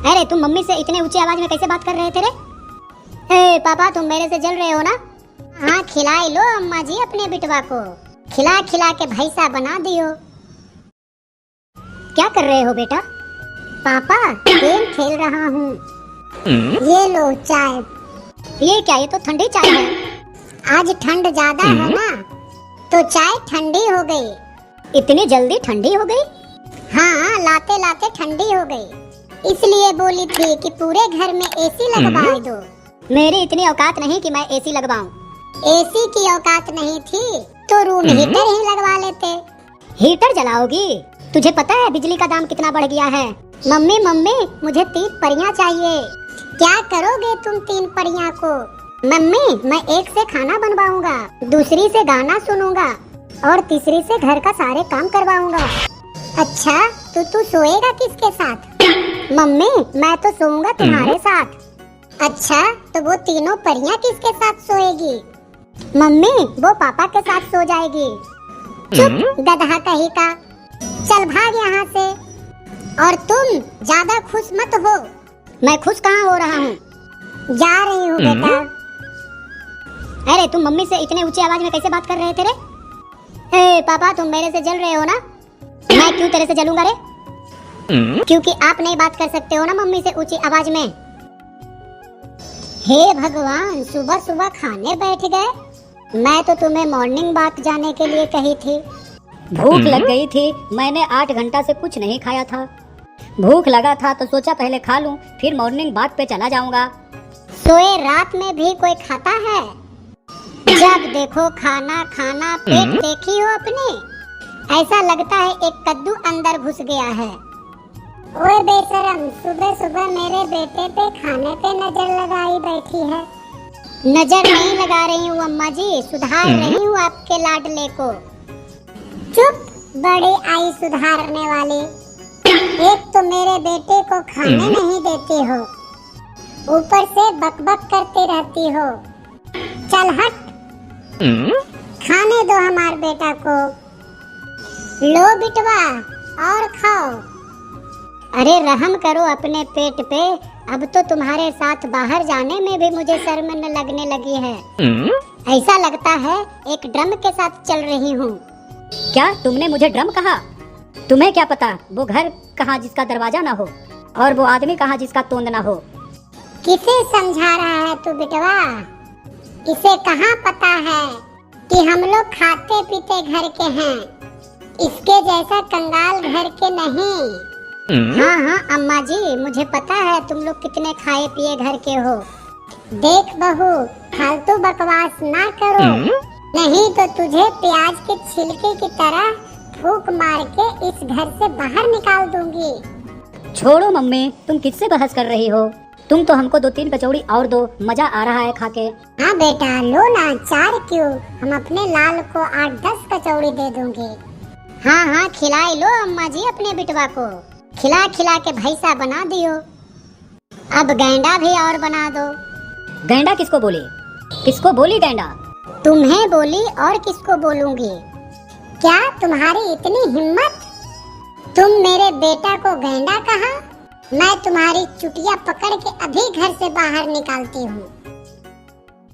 अरे तुम मम्मी से इतने ऊंची आवाज में कैसे बात कर रहे थे रे? ए पापा, तुम मेरे से जल रहे हो ना? हाँ, खिलाई लो अम्मा जी अपने बिटवा को, खिला खिला के भैंसा बना दियो। क्या कर रहे हो बेटा? पापा, गेम खेल रहा हूँ। ये लो चाय। ये क्या? ये तो ठंडी चाय है। आज ठंड ज्यादा है ना, तो चाय ठंडी हो गई। इतनी जल्दी ठंडी हो गई? हाँ, लाते लाते ठंडी हो गई, इसलिए बोली थी कि पूरे घर में एसी लगवा दो। मेरी इतनी औकात नहीं कि मैं एसी लगवाऊं। एसी की औकात नहीं थी तो रूम हीटर ही लगवा लेते। हीटर जलाओगी? तुझे पता है बिजली का दाम कितना बढ़ गया है? मम्मी मम्मी, मुझे 3 परियां चाहिए। क्या करोगे तुम 3 परियां को? मम्मी, मैं एक से खाना बनवाऊंगा, दूसरी से गाना सुनूंगा और तीसरी से घर का सारे काम करवाऊंगा। अच्छा, तो तू सोएगा किसके साथ? मम्मी, मैं तो सोऊंगा तुम्हारे साथ। अच्छा, तो वो तीनों परियां किसके साथ सोएगी? मम्मी, वो पापा के साथ सो जाएगी। चुप गधा कहीं का, चल भाग यहाँ से। और तुम ज्यादा खुश मत हो। मैं खुश कहाँ हो रहा हूँ? जा रही हूँ बेटा। अरे तुम मम्मी से इतने ऊंची आवाज में कैसे बात कर रहे थे रे? ए पापा, तुम मेरे से जल रहे हो ना? मैं क्यों तेरे से जलूंगा रे? क्योंकि आप नहीं बात कर सकते हो ना मम्मी से ऊंची आवाज में। हे भगवान, सुबह सुबह खाने बैठ गए। मैं तो तुम्हें मॉर्निंग वॉक जाने के लिए कही थी। भूख लग गई थी, मैंने 8 घंटा से कुछ नहीं खाया था। भूख लगा था तो सोचा पहले खा लूं, फिर मॉर्निंग वॉक पे चला जाऊंगा। सोए रात में भी कोई खाता है? जब देखो खाना खाना, पेट देखी हो अपने? ऐसा लगता है एक कद्दू अंदर घुस गया है। ओए बेशरम, सुबह सुबह मेरे बेटे पे खाने पे नजर लगाई बैठी है। नजर नहीं लगा रही हूँ अम्मा जी, सुधार रही हूँ आपके लाडले को। चुप, बड़ी आई सुधारने वाली। एक तो मेरे बेटे को खाने नहीं देती हो, ऊपर से बकबक करती रहती हो। चल हट, खाने दो हमारे बेटा को। लो बिटवा, और खाओ। अरे रहम करो अपने पेट पे। अब तो तुम्हारे साथ बाहर जाने में भी मुझे शर्म न लगने लगी है। ऐसा लगता है एक ड्रम के साथ चल रही हूँ। क्या तुमने मुझे ड्रम कहा? तुम्हें क्या पता वो घर कहाँ जिसका दरवाजा ना हो, और वो आदमी कहाँ जिसका तोंद ना हो। किसे समझा रहा है तू बिटवा? इसे कहाँ पता है कि हम लोग खाते पीते घर के हैं, इसके जैसा कंगाल घर के नहीं। हाँ हाँ अम्मा जी, मुझे पता है तुम लोग कितने खाए पिए घर के हो। देख बहू, फालतू बकवास ना करो, नहीं तो तुझे प्याज के छिलके की तरह फूंक मार के इस घर से बाहर निकाल दूंगी। छोड़ो मम्मी, तुम किससे बहस कर रही हो? तुम तो हमको 2-3 कचौड़ी और दो, मजा आ रहा है खा के। हाँ बेटा, लो ना, 4 क्यों, हम अपने लाल को 8-10 कचौड़ी दे दूंगी। हाँ हाँ, खिलाई लो अम्मा जी अपने बिटवा को, खिला खिला के भैंसा बना दियो। अब गैंडा भी और बना दो। गैंडा किसको बोली? किसको बोली गैंडा? तुम्हें बोली, और किसको बोलूंगी? क्या तुम्हारी इतनी हिम्मत? तुम मेरे बेटा को गैंडा कहा? मैं तुम्हारी चुटिया पकड़ के अभी घर से बाहर निकालती हूँ।